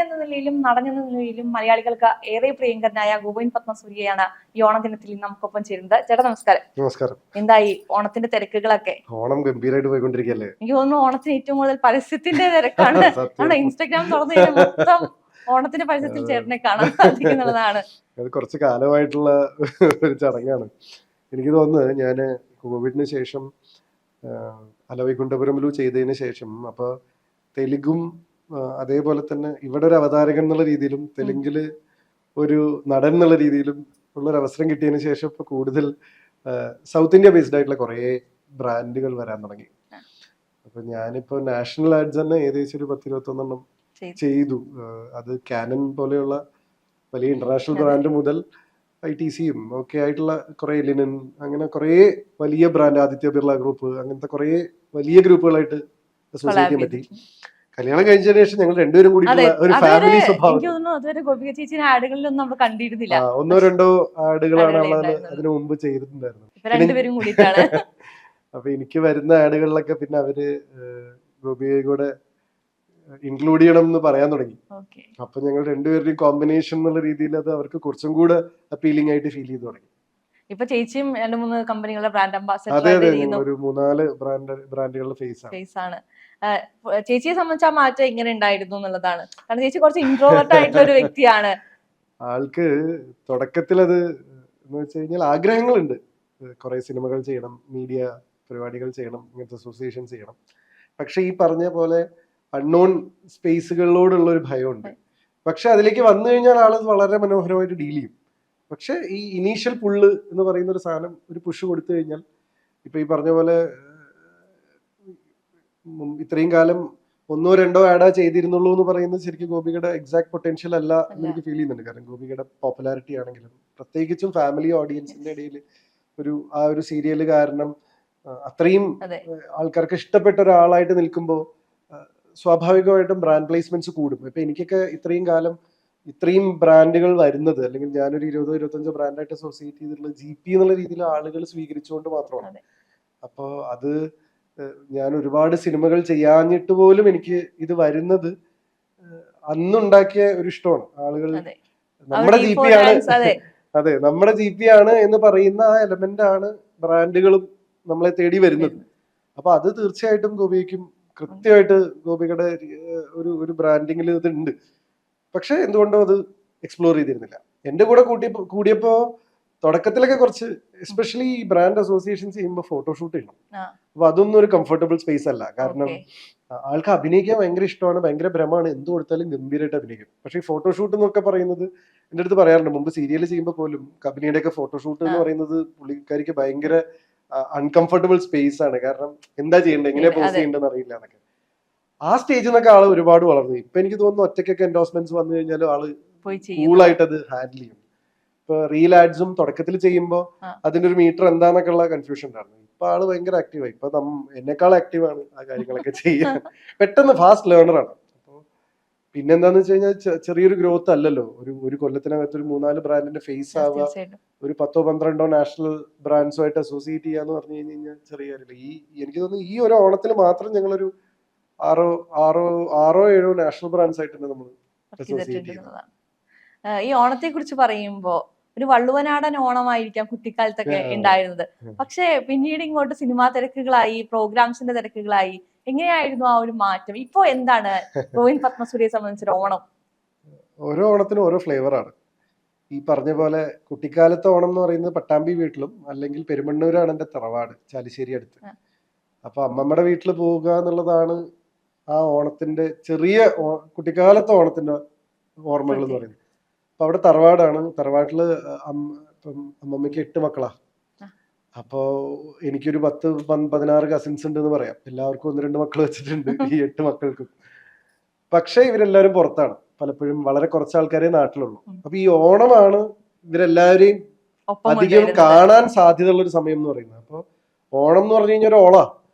എന്ന നിലയിലും നടൻ എന്ന നിലയിലും മലയാളികൾക്ക് ഏറെ പ്രിയങ്കരനായ ഗോവിന്ദ് പത്മസൂര്യയാണ് ഈ ഓണദിനത്തിൽ നമുക്കൊപ്പം ചേരുന്നത്. ചേട്ടാ നമസ്കാരം. നമസ്കാരം. എന്തായി ഓണത്തിന്റെ തിരക്കുകളൊക്കെ? ഓണം ഗംഭീരമായിട്ട് പോയിക്കൊണ്ടിരിക്കല്ലേ? എനിക്ക് തോന്നുന്നു ഓണത്തിന് ഏറ്റവും കൂടുതൽ പരസ്യത്തിന്റെ തിരക്കാണ്. അവിടെ ഇൻസ്റ്റാഗ്രാം തുറന്നു കഴിഞ്ഞാൽ മൊത്തം ഓണത്തിന്റെ പരസ്യത്തിൽ ചേട്ടനെ കാണാൻ സാധിക്കുന്നുള്ളതാണ്. അത് കുറച്ച് കാലമായിട്ടുള്ള ഒരു ചടങ്ങാണ്. എനിക്ക് തോന്നുന്നത് ഞാൻ കോവിഡിന് ശേഷം അലവൈകുണ്ഠപുരമിലു ചെയ്തതിന് ശേഷം അപ്പൊ തെലുഗും അതേപോലെ തന്നെ ഇവിടെ ഒരു അവതാരകൻ എന്നുള്ള രീതിയിലും തെലുങ്കില് ഒരു നടൻ എന്നുള്ള രീതിയിലും ഉള്ളൊരു അവസരം കിട്ടിയതിന് ശേഷം ഇപ്പൊ കൂടുതൽ സൗത്ത് ഇന്ത്യ ബേസ്ഡ് ആയിട്ടുള്ള കുറേ ബ്രാൻഡുകൾ വരാൻ തുടങ്ങി. അപ്പൊ ഞാനിപ്പോ നാഷണൽ ആഡ്സ് തന്നെ ഏകദേശം ഒരു 10-21 ചെയ്തു. അത് കാനൻ പോലെയുള്ള വലിയ ഇന്റർനാഷണൽ ബ്രാൻഡ് മുതൽ ITCയും ഒക്കെ ആയിട്ടുള്ള കുറെ ലിനൻ, അങ്ങനെ കുറെ വലിയ ബ്രാൻഡ്, ആദിത്യ ബിർള ഗ്രൂപ്പ്, അങ്ങനത്തെ കുറെ വലിയ ഗ്രൂപ്പുകളായിട്ട് അസോസിയേറ്റ് ചെയ്യാൻ പറ്റി. കല്യാണം കഴിഞ്ഞതിന് ശേഷം ഞങ്ങൾ രണ്ടുപേരും കൂടി ഒരു ഫാമിലി സ്വഭാവം. ഒന്നോ രണ്ടോ ആഡുകളാണ് അതിനു മുമ്പ് ചെയ്തിട്ടുണ്ടായിരുന്നത്. അപ്പൊ എനിക്ക് വരുന്ന ആഡുകളിലൊക്കെ പിന്നെ അവര് ഗോപിയെ കൂടെ ഇൻക്ലൂഡ് ചെയ്യണം എന്ന് പറയാൻ തുടങ്ങി. അപ്പൊ ഞങ്ങൾ രണ്ടുപേരുടെയും കോമ്പിനേഷൻ എന്നുള്ള രീതിയിൽ അത് അവർക്ക് കുറച്ചും കൂടെ അപ്പീലിംഗ് ആയിട്ട് ഫീൽ ചെയ്ത് തുടങ്ങി. ഇപ്പൊ ചേച്ചിയും 2-3 കമ്പനികളുടെ ബ്രാൻഡ് അംബാസിഡർ. അതെ, ഒരു 3-4 ബ്രാൻഡുകളുടെ ഫേസ് ആണ്. ചേച്ചിയെ സംബന്ധിച്ച് ആ മാറ്റം എങ്ങനെ ഉണ്ടായിരുന്നു എന്നുള്ളതാണ്. കാരണം ചേച്ചി കുറച്ച് ഇൻട്രോവേർട്ട് ആയിട്ടുള്ള ഒരു വ്യക്തിയാണ്. ആൾക്ക് തുടക്കത്തിൽ അത് എന്ന് വെച്ച് കഴിഞ്ഞാൽ ആഗ്രഹങ്ങളുണ്ട്. കുറെ സിനിമകൾ ചെയ്യണം, മീഡിയ പരിപാടികൾ ചെയ്യണം, ഇങ്ങനത്തെ അസോസിയേഷൻ ചെയ്യണം. പക്ഷെ ഈ പറഞ്ഞ പോലെ അൺനോൺ സ്പേസുകളിലോടുള്ള ഒരു ഭയമുണ്ട്. പക്ഷെ അതിലേക്ക് വന്നു കഴിഞ്ഞാൽ ആള് വളരെ മനോഹരമായിട്ട് ഡീൽ ചെയ്യും. പക്ഷെ ഈ ഇനീഷ്യൽ പുള്ള് എന്ന് പറയുന്ന ഒരു സാധനം, ഒരു പുഷ് കൊടുത്തു കഴിഞ്ഞാൽ, ഇപ്പൊ ഈ പറഞ്ഞ പോലെ ഇത്രയും കാലം 1-2 ആഡാ ചെയ്തിരുന്നുള്ളൂ എന്ന് പറയുന്നത് ശരിക്കും ഗോപികയുടെ എക്സാക്ട് പൊട്ടൻഷ്യൽ അല്ല എന്ന് എനിക്ക് ഫീൽ ചെയ്യുന്നുണ്ട്. കാരണം ഗോപികയുടെ പോപ്പുലാരിറ്റി ആണെങ്കിലും പ്രത്യേകിച്ചും ഫാമിലി ഓഡിയൻസിന്റെ ഇടയിൽ ആ ഒരു സീരിയല് കാരണം അത്രയും ആൾക്കാർക്ക് ഇഷ്ടപ്പെട്ട ഒരാളായിട്ട് നിൽക്കുമ്പോൾ സ്വാഭാവികമായിട്ടും ബ്രാൻഡ് പ്ലേസ്മെന്റ്സ് കൂടും. ഇപ്പൊ എനിക്കൊക്കെ ഇത്രയും കാലം ഇത്രയും ബ്രാൻഡുകൾ വരുന്നത്, അല്ലെങ്കിൽ ഞാനൊരു 20-25 ബ്രാൻഡായിട്ട് അസോസിയേറ്റ് ചെയ്തിട്ടുള്ള GP എന്നുള്ള രീതിയിൽ ആളുകൾ സ്വീകരിച്ചുകൊണ്ട് മാത്രമാണ്. അപ്പൊ അത് ഞാൻ ഒരുപാട് സിനിമകൾ ചെയ്യാഞ്ഞിട്ട് പോലും എനിക്ക് ഇത് വരുന്നത് അന്നുണ്ടാക്കിയ ഒരു ഇഷ്ടമാണ്. ആളുകൾ നമ്മുടെ GP ആണ്, അതെ നമ്മുടെ GP ആണ് എന്ന് പറയുന്ന ആ എലമെന്റ് ആണ് ബ്രാൻഡുകളും നമ്മളെ തേടി വരുന്നത്. അപ്പൊ അത് തീർച്ചയായിട്ടും ഗോപിക്കും കൃത്യമായിട്ട് ഗോപികയുടെ ഒരു ബ്രാൻഡിങ്ങിൽ ഇത് ഉണ്ട്. പക്ഷെ എന്തുകൊണ്ടോ അത് എക്സ്പ്ലോർ ചെയ്തിരുന്നില്ല. എന്റെ കൂടെ കൂടിയപ്പോ തുടക്കത്തിലൊക്കെ കുറച്ച്, എസ്പെഷ്യലി ഈ ബ്രാൻഡ് അസോസിയേഷൻസ് ചെയ്യുമ്പോൾ ഫോട്ടോഷൂട്ട് ചെയ്യണം. അപ്പൊ അതൊന്നും ഒരു കംഫർട്ടബിൾ സ്പേസ് അല്ല. കാരണം ആൾക്ക് അഭിനയിക്കാൻ ഭയങ്കര ഇഷ്ടമാണ്, ഭയങ്കര ഭ്രമമാണ്, എന്ത് കൊടുത്താലും ഗംഭീരമായിട്ട് അഭിനയിക്കും. പക്ഷെ ഈ ഫോട്ടോഷൂട്ട് എന്നൊക്കെ പറയുന്നത് എന്റെ അടുത്ത് പറയാറുണ്ട്, മുമ്പ് സീരിയൽ ചെയ്യുമ്പോൾ പോലും കമ്പനിയുടെ ഒക്കെ ഫോട്ടോഷൂട്ട് എന്ന് പറയുന്നത് പുള്ളിക്കാരിക്ക് ഭയങ്കര അൺകംഫർട്ടബിൾ സ്പേസ് ആണ്. കാരണം എന്താ ചെയ്യേണ്ടത്, എങ്ങനെയാ പോസ്റ്റ് ചെയ്യേണ്ടതെന്ന് അറിയില്ല എന്നൊക്കെ. ആ സ്റ്റേജിൽ നിന്നൊക്കെ ആള് ഒരുപാട് വളർന്നു. ഇപ്പൊ എനിക്ക് തോന്നുന്നു ഒറ്റയ്ക്കൊക്കെ എൻഡോഴ്സ്മെന്റ്സ് വന്നു കഴിഞ്ഞാലും ആള് കൂളായിട്ട് അത് ഹാൻഡിൽ ചെയ്യും. ഇപ്പൊ റീൽ ആഡ്സും തുടക്കത്തിൽ ചെയ്യുമ്പോൾ അതിന്റെ ഒരു മീറ്റർ എന്താന്നൊക്കെ ഉള്ള കൺഫ്യൂഷൻ ഉണ്ടായിരുന്നു. ഇപ്പൊ ആള് ഭയങ്കര ആക്റ്റീവായി. ഇപ്പൊ എന്നെക്കാൾ ആക്റ്റീവാണ് ആ കാര്യങ്ങളൊക്കെ ചെയ്യാൻ. പെട്ടെന്ന് ഫാസ്റ്റ് ലേണറാണ്. അപ്പൊ പിന്നെന്താന്ന് വെച്ച് കഴിഞ്ഞാൽ ചെറിയൊരു ഗ്രോത്ത് അല്ലല്ലോ. ഒരു കൊല്ലത്തിനകത്ത് ഒരു 3-4 ബ്രാൻഡിന്റെ ഫേസ് ആവുക, ഒരു 10-12 നാഷണൽ ബ്രാൻഡ്സുമായിട്ട് അസോസിയേറ്റ് ചെയ്യാന്ന് പറഞ്ഞു കഴിഞ്ഞാൽ ചെറിയ കാര്യമില്ല. എനിക്ക് തോന്നുന്നു ഈ ഒരു ഓണത്തിന് മാത്രം ഞങ്ങളൊരു 6-7 നാഷണൽ ബ്രാൻഡ്സ് ആയിട്ട് നമ്മൾ അസോസിയേറ്റ് ചെയ്യുന്നത്. ഈ ഓണത്തെ കുറിച്ച് പറയുമ്പോ ഒരു വള്ളുവനാടൻ ഓണമായിരിക്കാം കുട്ടിക്കാലത്തൊക്കെ ഉണ്ടായിരുന്നത്. പക്ഷെ പിന്നീട് ഇങ്ങോട്ട് സിനിമാ തിരക്കുകളായി, പ്രോഗ്രാംസിന്റെ തിരക്കുകളായി. എങ്ങനെയായിരുന്നു ആ ഒരു മാറ്റം? ഇപ്പൊ എന്താണ് ഗോവിന്ദ് പത്മസൂര്യയെ സംബന്ധിച്ചൊരു ഓണം? ഓരോ ഓണത്തിനും ഓരോ ഫ്ലേവറാണ്. ഈ പറഞ്ഞ പോലെ കുട്ടിക്കാലത്തെ ഓണം എന്ന് പറയുന്നത് പട്ടാമ്പി വീട്ടിലും, അല്ലെങ്കിൽ പെരുമണ്ണൂരാണ് എന്റെ തറവാട്, ചാലിശ്ശേരി അടുത്ത്. അപ്പൊ അമ്മമ്മയുടെ വീട്ടിൽ പോവുക എന്നുള്ളതാണ് ആ ഓണത്തിന്റെ ചെറിയ കുട്ടിക്കാലത്തെ ഓണത്തിന്റെ ഓർമ്മകൾ എന്ന് പറയുന്നത്. അപ്പൊ അവിടെ തറവാടാണ്. തറവാട്ടില് അമ്മമ്മയ്ക്ക് 8 മക്കളാ. അപ്പോ എനിക്കൊരു 10-16 കസിൻസ് ഉണ്ട് എന്ന് പറയാം. എല്ലാവർക്കും 1-2 മക്കൾ വെച്ചിട്ടുണ്ട് ഈ 8 മക്കൾക്കും. പക്ഷെ ഇവരെല്ലാവരും പുറത്താണ്. പലപ്പോഴും വളരെ കുറച്ച് ആൾക്കാരെ നാട്ടിലുള്ളൂ. അപ്പൊ ഈ ഓണമാണ് ഇവരെല്ലാവരെയും അധികം കാണാൻ സാധ്യതയുള്ള ഒരു സമയം എന്ന് പറയുന്നത്. അപ്പൊ ഓണം എന്ന് പറഞ്ഞു കഴിഞ്ഞാൽ ഒരു ഓളാ.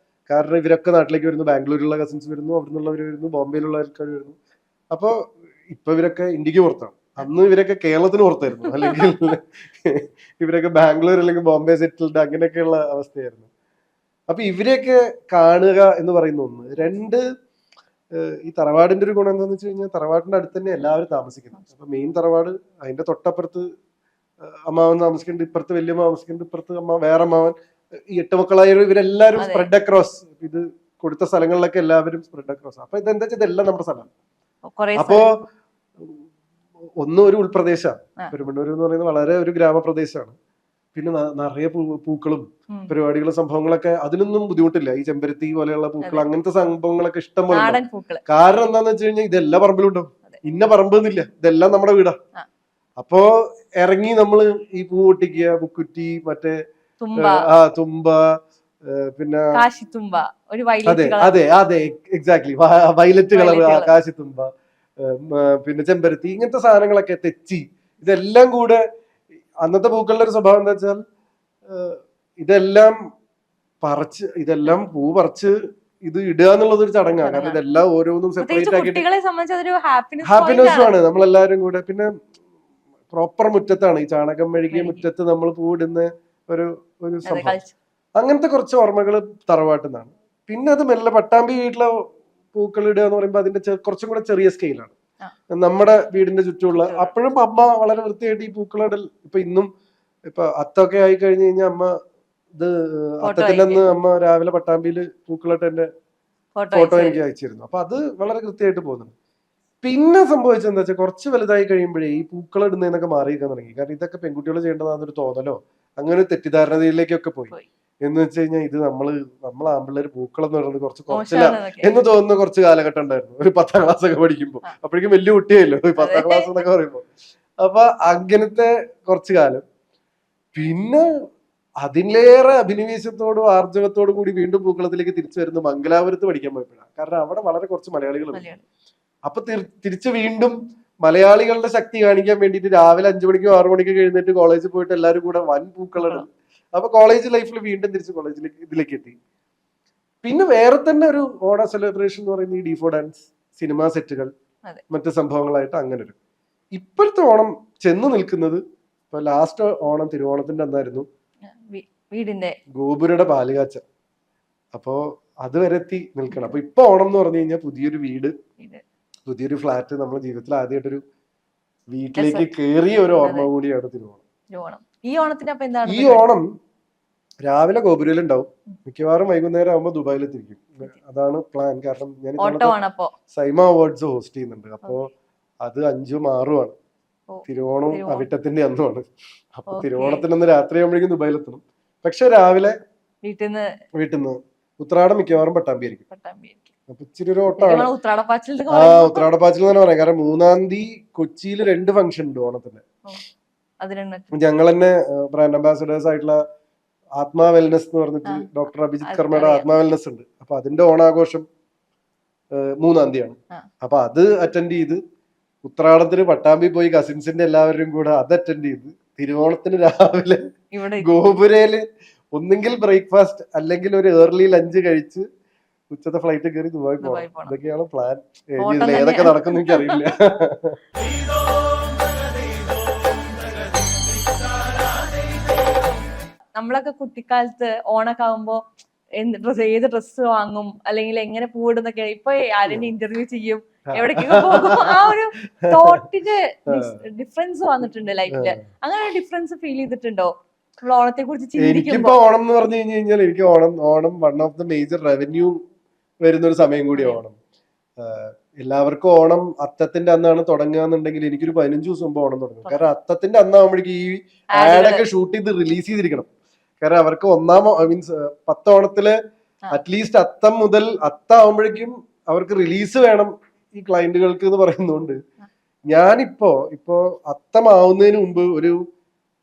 കാരണം ഇവരൊക്കെ നാട്ടിലേക്ക് വരുന്നു. ബാംഗ്ലൂരിലുള്ള കസിൻസ് വരുന്നു, അവിടെ നിന്നുള്ളവർ വരുന്നു, ബോംബെയിലുള്ള ആൾക്കാർ വരുന്നു. അപ്പൊ ഇപ്പൊ ഇവരൊക്കെ ഇന്ത്യക്ക് പുറത്താണ്. അന്ന് ഇവരൊക്കെ കേരളത്തിന് പുറത്തായിരുന്നു, അല്ലെങ്കിൽ ഇവരൊക്കെ ബാംഗ്ലൂർ അല്ലെങ്കിൽ ബോംബെ സെറ്റിൽഡ് അങ്ങനെയൊക്കെയുള്ള അവസ്ഥയായിരുന്നു. അപ്പൊ ഇവരെയൊക്കെ കാണുക എന്ന് പറയുന്ന ഒന്ന്. 2, ഈ തറവാടിന്റെ ഒരു ഗുണം എന്താന്ന് വെച്ച് കഴിഞ്ഞാൽ തറവാടിന്റെ അടുത്ത് തന്നെ എല്ലാവരും താമസിക്കുന്നത്. അപ്പൊ മെയിൻ തറവാട്, അതിന്റെ തൊട്ടപ്പുറത്ത് അമ്മാവൻ താമസിക്കുന്നുണ്ട്, ഇപ്പുറത്ത് വലിയമ്മ താമസിക്കുന്നുണ്ട്, ഇപ്പുറത്ത് വേറെ അമ്മാവൻ, ഈ 8 മക്കളായ ഇവരെല്ലാവരും സ്പ്രെഡ് അക്രോസ്, ഇത് കൊടുത്ത സ്ഥലങ്ങളിലൊക്കെ എല്ലാവരും സ്പ്രെഡ് അക്രോസ്. അപ്പൊ ഇതെന്താ വെച്ചാൽ ഇതെല്ലാം നമ്മുടെ സ്ഥലമാണ്. അപ്പോ ഒന്നും ഒരു ഉൾപ്രദേശമാണ് പെരുമണ്ണൂർ എന്ന് പറയുന്നത്, വളരെ ഒരു ഗ്രാമപ്രദേശമാണ്. പിന്നെ നിറയെ പൂക്കളും പരിപാടികളും സംഭവങ്ങളൊക്കെ, അതിനൊന്നും ബുദ്ധിമുട്ടില്ല. ഈ ചെമ്പരത്തി പോലെയുള്ള പൂക്കൾ, അങ്ങനത്തെ സംഭവങ്ങളൊക്കെ ഇഷ്ടം പോലെ. കാരണം എന്താന്ന് വെച്ച് കഴിഞ്ഞാൽ ഇതെല്ലാം പറമ്പിലും ഉണ്ടാവും, ഇന്ന പറമ്പെന്നില്ല, ഇതെല്ലാം നമ്മുടെ വീടാ. അപ്പോ ഇറങ്ങി നമ്മള് ഈ പൂ പൊട്ടിക്കുക, മുക്കുറ്റി, മറ്റേ തുമ്പ, പിന്നെ അതെ എക്സാക്ട്ലി വയലറ്റ് കളർ ആകാശത്തുമ്പ, പിന്നെ ചെമ്പരത്തി, ഇങ്ങനത്തെ സാധനങ്ങളൊക്കെ, തെച്ചി, ഇതെല്ലാം കൂടെ. അന്നത്തെ പൂക്കളുടെ ഒരു സ്വഭാവം എന്താ വെച്ചാൽ ഇതെല്ലാം പൂ പറിച്ച് ഇത് ഇടുക എന്നുള്ളത് ഒരു ചടങ്ങാണ്. കാരണം ഇതെല്ലാം ഓരോന്നും സെപ്പറേറ്റ് ആക്കിയിട്ട് ഹാപ്പിനെസ്സുമാണ് നമ്മളെല്ലാരും കൂടെ. പിന്നെ പ്രോപ്പർ മുറ്റത്താണ്, ഈ ചാണകം മെഴുകിയ മുറ്റത്ത് നമ്മൾ പൂവിടുന്ന ഒരു സംഭവം. അങ്ങനത്തെ കുറച്ച് ഓർമ്മകൾ തറവാട്ടിൽ നിന്നാണ്. പിന്നെ അത് മെല്ലെ പട്ടാമ്പി വീട്ടിലെ പൂക്കൾ ഇടുക എന്ന് പറയുമ്പോൾ അതിന്റെ കുറച്ചും കൂടെ ചെറിയ സ്കെയിലാണ്. നമ്മുടെ വീടിന്റെ ചുറ്റുമുള്ള, അപ്പോഴും അമ്മ വളരെ വൃത്തിയായിട്ട് ഈ പൂക്കളിടൽ. ഇന്നും അത്തൊക്കെ ആയി കഴിഞ്ഞു കഴിഞ്ഞാൽ അമ്മ ഇത് അത്തത്തിലെന്ന് അമ്മ രാവിലെ പട്ടാമ്പിയിൽ പൂക്കളിട്ട് എന്റെ ഫോട്ടോ എനിക്ക് അയച്ചിരുന്നു. അപ്പൊ അത് വളരെ കൃത്യമായിട്ട് പോകുന്നുണ്ട്. പിന്നെ സംഭവിച്ചത് എന്താ വെച്ചാൽ കുറച്ച് വലുതായി കഴിയുമ്പോഴേ ഈ പൂക്കൾ ഇടുന്നതിനൊക്കെ മാറിയിരിക്കാൻ തുടങ്ങി. കാരണം ഇതൊക്കെ പെൺകുട്ടികൾ ചെയ്യേണ്ടതാണെന്നൊരു തോന്നലോ അങ്ങനെ തെറ്റിദ്ധാരണയിലേക്കൊക്കെ പോയി. എന്ന് വെച്ച് കഴിഞ്ഞാൽ ഇത് നമ്മൾ ആമ്പിള്ളേര് പൂക്കളം എന്ന് പറയുന്നത് കുറച്ചില്ല എന്ന് തോന്നുന്ന കുറച്ച് കാലഘട്ടം ഉണ്ടായിരുന്നു, ഒരു 10ാം ക്ലാസ് ഒക്കെ പഠിക്കുമ്പോൾ. അപ്പോഴേക്കും വലിയ കുട്ടിയായല്ലോ 10ാം ക്ലാസ് എന്നൊക്കെ പറയുമ്പോ. അപ്പൊ അങ്ങനത്തെ കുറച്ചു കാലം. പിന്നെ അതിലേറെ അഭിനിവേശത്തോടും ആർജവത്തോടും കൂടി വീണ്ടും പൂക്കളത്തിലേക്ക് തിരിച്ചു വരുന്ന മംഗലാപുരത്ത് പഠിക്കാൻ പോയപ്പോഴാണ്. കാരണം അവിടെ വളരെ കുറച്ച് മലയാളികളുണ്ട്. അപ്പൊ തിരിച്ച് വീണ്ടും മലയാളികളുടെ ശക്തി കാണിക്കാൻ വേണ്ടിയിട്ട് രാവിലെ 5 മണിക്കോ 6 മണിക്കോ എഴുന്നേറ്റ് കോളേജിൽ പോയിട്ട് എല്ലാവരും കൂടെ വൻ പൂക്കളിടും. അപ്പൊ കോളേജ് ലൈഫിൽ വീണ്ടും തിരിച്ച് ഇതിലേക്ക് എത്തി. പിന്നെ വേറെ തന്നെ ഒരു ഓണ സെലിബ്രേഷൻ എന്ന് പറയുന്നത് ഈ ഡീഫോ ഡാൻസ്, സിനിമാ സെറ്റുകൾ, മറ്റു സംഭവങ്ങളായിട്ട് അങ്ങനെ ഒരു. ഇപ്പോഴത്തെ ഓണം ചെന്ന് നിൽക്കുന്നത്, ഇപ്പൊ ലാസ്റ്റ് ഓണം തിരുവോണത്തിന്റെ അന്നായിരുന്നു വീടിന്റെ ഗോപുരയുടെ പാലുകാച്ച. അപ്പോ അതുവരെ എത്തി നിൽക്കണം. അപ്പൊ ഇപ്പൊ ഓണം എന്ന് പറഞ്ഞു കഴിഞ്ഞാൽ പുതിയൊരു വീട്, പുതിയൊരു ഫ്ലാറ്റ്, നമ്മുടെ ജീവിതത്തിൽ ആദ്യമായിട്ടൊരു വീട്ടിലേക്ക് കേറിയ ഒരു ഓർമ്മ കൂടിയാണ് തിരുവോണം. ഈ ഓണം രാവിലെ ഗോപുരയിൽ ഉണ്ടാവും, മിക്കവാറും വൈകുന്നേരം ആവുമ്പോ ദുബായിലെത്തിരിക്കും. അതാണ് പ്ലാൻ. കാരണം ഞാൻ സൈമ അവാർഡ്സ് ഹോസ്റ്റ് ചെയ്യുന്നുണ്ട്. അപ്പോ അത് 5ഉം 6ഉം ആണ്. തിരുവോണവും അവിട്ടത്തിന്റെ അന്നുമാണ്. അപ്പൊ തിരുവോണത്തിനൊന്ന് രാത്രി ആകുമ്പോഴേക്കും ദുബായിലെത്തണം. പക്ഷെ രാവിലെ വീട്ടിൽ നിന്ന് ഉത്രാടം മിക്കവാറും പട്ടാമ്പി ആയിരിക്കും. അപ്പൊ ഇച്ചിരി ഒരു ഓട്ടമാണ്. ഉത്രാടപ്പാച്ചിൽ തന്നെ പറയാം. കാരണം 3-ാം തീയതി കൊച്ചിയിൽ 2 ഫംഗ്ഷൻ ഉണ്ട് ഓണത്തിന്റെ. ഞങ്ങൾ തന്നെ ബ്രാൻഡ് അംബാസിഡേഴ്സ് ആയിട്ടുള്ള ആത്മാ വെൽനസ് എന്ന് പറഞ്ഞിട്ട് ഡോക്ടർ അഭിജിത് കർമ്മയുടെ ആത്മാ വെൽനസ് ഉണ്ട്. അപ്പൊ അതിന്റെ ഓണാഘോഷം 3-ാം തീയതിയാണ്. അപ്പൊ അത് അറ്റൻഡ് ചെയ്ത് ഉത്രാടത്തിന് പട്ടാമ്പി പോയി കസിൻസിന്റെ എല്ലാവരും കൂടെ അത് അറ്റൻഡ് ചെയ്ത് തിരുവോണത്തിന് രാവിലെ ഗോപുരയില് ഒന്നെങ്കിൽ ബ്രേക്ക്ഫാസ്റ്റ് അല്ലെങ്കിൽ ഒരു ഏർലി ലഞ്ച് കഴിച്ച് ഉച്ചത്തെ ഫ്ലൈറ്റ് കയറി ദുബായ് പോകണം. ഇതൊക്കെയാണ് പ്ലാൻ. ഏതൊക്കെ നടക്കുന്നു എനിക്ക് അറിയില്ല. നമ്മളൊക്കെ കുട്ടിക്കാലത്ത് ഓണൊക്കെ ആകുമ്പോ ഏത് ഡ്രസ്സ് വാങ്ങും, അല്ലെങ്കിൽ എങ്ങനെ പൂവിടുന്നൊക്കെ. ഇപ്പൊ ആരെങ്കിലും ഇന്റർവ്യൂ ചെയ്യും, എവിടേക്കൊക്കെ പോകും. ആ ഒരു തോട്ടിന്റെ ഡിഫറൻസ് വന്നിട്ടുണ്ട് ലൈഫില്. അങ്ങനെ ഒരു ഡിഫറൻസ് ഫീൽ ചെയ്തിട്ടുണ്ടോ ഓണത്തെ കുറിച്ച്? എനിക്കിപ്പോ ഓണം എന്ന് പറഞ്ഞു കഴിഞ്ഞാൽ എനിക്ക് Onam one of the major revenue വരുന്ന ഒരു സമയം കൂടിയാണ് ഓണം. എല്ലാവർക്കും ഓണം അത്തത്തിന്റെ അന്നാണ് തുടങ്ങുക എന്നുണ്ടെങ്കിൽ എനിക്കൊരു 15 ദിവസം മുമ്പ് ഓണം തുടങ്ങും. കാരണം അത്തത്തിന്റെ അന്നാകുമ്പോഴേക്കും ഈ ആഡൊക്കെ ഷൂട്ട് ചെയ്ത് റിലീസ് ചെയ്തിരിക്കണം. കാരണം അവർക്ക് മീൻസ് 10 ഓണത്തില് അറ്റ്ലീസ്റ്റ് അത്തം മുതൽ അത്താവുമ്പോഴേക്കും അവർക്ക് റിലീസ് വേണം ഈ ക്ലയന്റുകൾക്ക് എന്ന് പറയുന്നതുകൊണ്ട് ഞാനിപ്പോ അത്തമാവുന്നതിന് മുമ്പ് ഒരു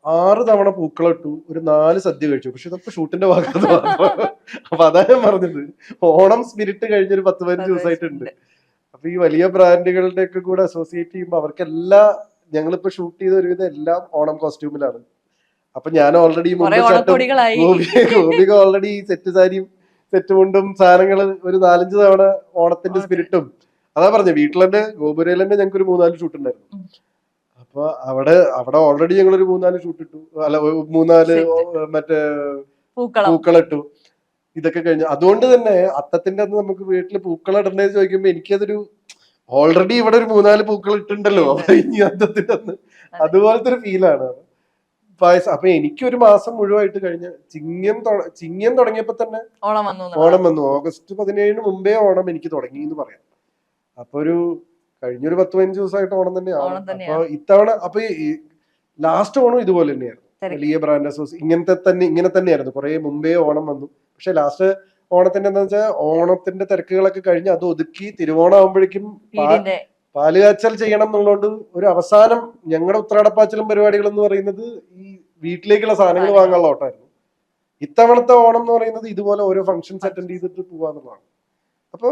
6 തവണ പൂക്കളിട്ടു, ഒരു 4 സദ്യ കഴിച്ചു. പക്ഷെ ഇതൊക്കെ ഷൂട്ടിന്റെ ഭാഗത്ത് അപ്പൊ അതാ ഞാൻ പറഞ്ഞത്, ഓണം സ്പിരിറ്റ് കഴിഞ്ഞൊരു 10-15 ദിവസമായിട്ടുണ്ട്. അപ്പൊ ഈ വലിയ ബ്രാൻഡുകളുടെ ഒക്കെ കൂടെ അസോസിയേറ്റ് ചെയ്യുമ്പോൾ അവർക്കെല്ലാം ഞങ്ങളിപ്പോ ഷൂട്ട് ചെയ്ത ഒരുവിധം എല്ലാം ഓണം കോസ്റ്റ്യൂമിലാണ്. അപ്പൊ ഞാൻ ഓൾറെഡി ഗോപിക ഓൾറെഡി സെറ്റ് സാരിയും സെറ്റ് മുണ്ടും സാധനങ്ങൾ ഒരു 4-5 തവണ ഓണത്തിന്റെ സ്പിരിറ്റും. അതാ പറഞ്ഞ വീട്ടിൽ തന്നെ ഗോപുരയിൽ തന്നെ ഞങ്ങൾക്ക് ഒരു 3-4 ഷൂട്ട് ഉണ്ടായിരുന്നു. അപ്പൊ അവിടെ ഓൾറെഡി ഞങ്ങളൊരു 3-4 ഷൂട്ട് ഇട്ടു, അല്ല 3-4 മറ്റേ പൂക്കളിട്ടു. ഇതൊക്കെ കഴിഞ്ഞു. അതുകൊണ്ട് തന്നെ അത്തത്തിന്റെ അന്ന് നമുക്ക് വീട്ടിൽ പൂക്കളം ഇടണ്ടേന്ന് ചോദിക്കുമ്പോ എനിക്കതൊരു ഓൾറെഡി ഇവിടെ ഒരു 3-4 പൂക്കൾ ഇട്ടുണ്ടല്ലോ, അപ്പൊ ഇനി അത്തത്തിന്റെ അന്ന് അതുപോലത്തെ ഒരു ഫീലാണ് പായസം. അപ്പൊ എനിക്ക് ഒരു മാസം മുഴുവായിട്ട് കഴിഞ്ഞ ചിങ്ങം തുടങ്ങിയപ്പോ തന്നെ ഓണം വന്നു. ഓഗസ്റ്റ് 17 മുമ്പേ ഓണം എനിക്ക് തുടങ്ങി എന്ന് പറയാം. അപ്പൊ ഒരു കഴിഞ്ഞൊരു 10-15 ദിവസമായിട്ട് ഓണം തന്നെയാണ്. അപ്പൊ ഇത്തവണ അപ്പൊ ലാസ്റ്റ് ഓണം ഇതുപോലെ തന്നെയായിരുന്നു. വലിയ ബ്രാൻഡ് അസോസിയേഷൻ ഇങ്ങനെ തന്നെയായിരുന്നു. കുറെ മുമ്പേ ഓണം വന്നു. പക്ഷെ ലാസ്റ്റ് ഓണത്തിന്റെ എന്താ വെച്ചാൽ ഓണത്തിന്റെ തിരക്കുകളൊക്കെ കഴിഞ്ഞ് അത് ഒതുക്കി തിരുവോണം ആകുമ്പോഴേക്കും പാലുകാച്ചൽ ചെയ്യണം എന്നുള്ളതുകൊണ്ട് ഒരു അവസാനം ഞങ്ങളുടെ ഉത്രാടപ്പാച്ചിലും പരിപാടികൾ എന്ന് പറയുന്നത് ഈ വീട്ടിലേക്കുള്ള സാധനങ്ങൾ വാങ്ങാനുള്ള ഓട്ടമായിരുന്നു. ഇത്തവണത്തെ ഓണം എന്ന് പറയുന്നത് ഇതുപോലെ ഓരോ ഫംഗ്ഷൻസ് അറ്റൻഡ് ചെയ്തിട്ട് പോവാന്നുള്ളതാണ്. അപ്പൊ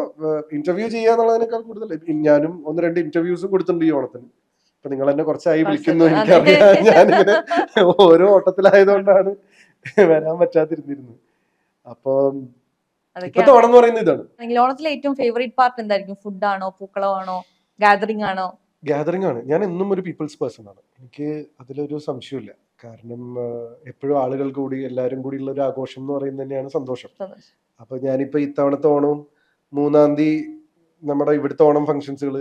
ഇന്റർവ്യൂ ചെയ്യാന്നുള്ളതിനേക്കാൾ കൂടുതൽ ഞാനും 1-2 ഇന്റർവ്യൂസും കൊടുത്തിട്ടുണ്ട് ഈ ഓണത്തിന്. ഇപ്പൊ നിങ്ങൾ എന്നെ കുറച്ചായി വിളിക്കുന്നു, എനിക്കറിയാം. ഞാനിങ്ങനെ ഓരോ ഓട്ടത്തിലായതുകൊണ്ടാണ് വരാൻ പറ്റാതിരുന്നിരുന്നത്. അപ്പൊ ഇപ്പത്തെ ഓണം എന്ന് പറയുന്നത് ഇതാണ്. ഓണത്തിലെ ഏറ്റവും ഫേവറേറ്റ് പാർട്ട് എന്തായിരിക്കും? ഫുഡാണോ, പൂക്കളമാണോ, ഗാദറിംഗ് ആണോ? ഗാദറിംഗ് ആണ്. ഞാൻ എന്നും ഒരു പീപ്പിൾസ് പേഴ്സൺ ആണ്. എനിക്ക് അതിലൊരു സംശയമില്ല. കാരണം എപ്പോഴും ആളുകൾ കൂടി എല്ലാവരും കൂടി ഉള്ള ഒരു ആഘോഷം എന്ന് പറയുന്നത് തന്നെയാണ് സന്തോഷം. അപ്പൊ ഞാനിപ്പോ ഇത്തവണത്തെ ഓണവും 3-ാം തീയതി നമ്മുടെ ഇവിടുത്തെ ഓണം ഫംഗ്ഷൻസുകൾ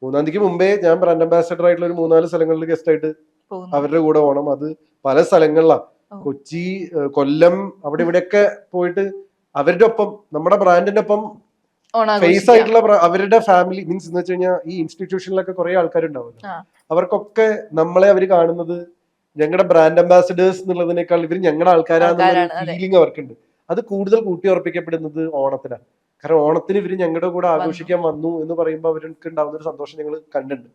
3-ാം തീയതിക്ക് മുമ്പേ ഞാൻ ബ്രാൻഡ് അംബാസഡർ ആയിട്ടുള്ള ഒരു 3-4 സ്ഥലങ്ങളിൽ ഗസ്റ്റ് ആയിട്ട് അവരുടെ കൂടെ ഓണം. അത് പല സ്ഥലങ്ങളിലാണ്. കൊച്ചി, കൊല്ലം, അവിടെ ഇവിടെയൊക്കെ പോയിട്ട് അവരുടെ ഒപ്പം നമ്മുടെ ബ്രാൻഡിന്റെ ഒപ്പം ഫേസ് ആയിട്ടുള്ള അവരുടെ ഫാമിലി മീൻസ് എന്ന് വെച്ച് കഴിഞ്ഞാൽ ഈ ഇൻസ്റ്റിറ്റ്യൂഷനിലൊക്കെ കുറെ ആൾക്കാരുണ്ടാവുമല്ലോ, അവർക്കൊക്കെ നമ്മളെ അവർ കാണുന്നത് ഞങ്ങളുടെ ബ്രാൻഡ് അംബാസിഡേഴ്സ് എന്നുള്ളതിനേക്കാൾ ഇവർ ഞങ്ങളുടെ ആൾക്കാരാണെന്നുള്ള ഫീലിംഗ് അവർക്കുണ്ട്. അത് കൂടുതൽ കൂട്ടിയുറപ്പിക്കപ്പെടുന്നത് ഓണത്തിനാണ്. കാരണം ഓണത്തിന് ഇവര് ഞങ്ങളുടെ കൂടെ ആഘോഷിക്കാൻ വന്നു എന്ന് പറയുമ്പോൾ അവർക്ക് ഉണ്ടാവുന്ന ഒരു സന്തോഷം ഞങ്ങൾ കണ്ടിട്ടുണ്ട്.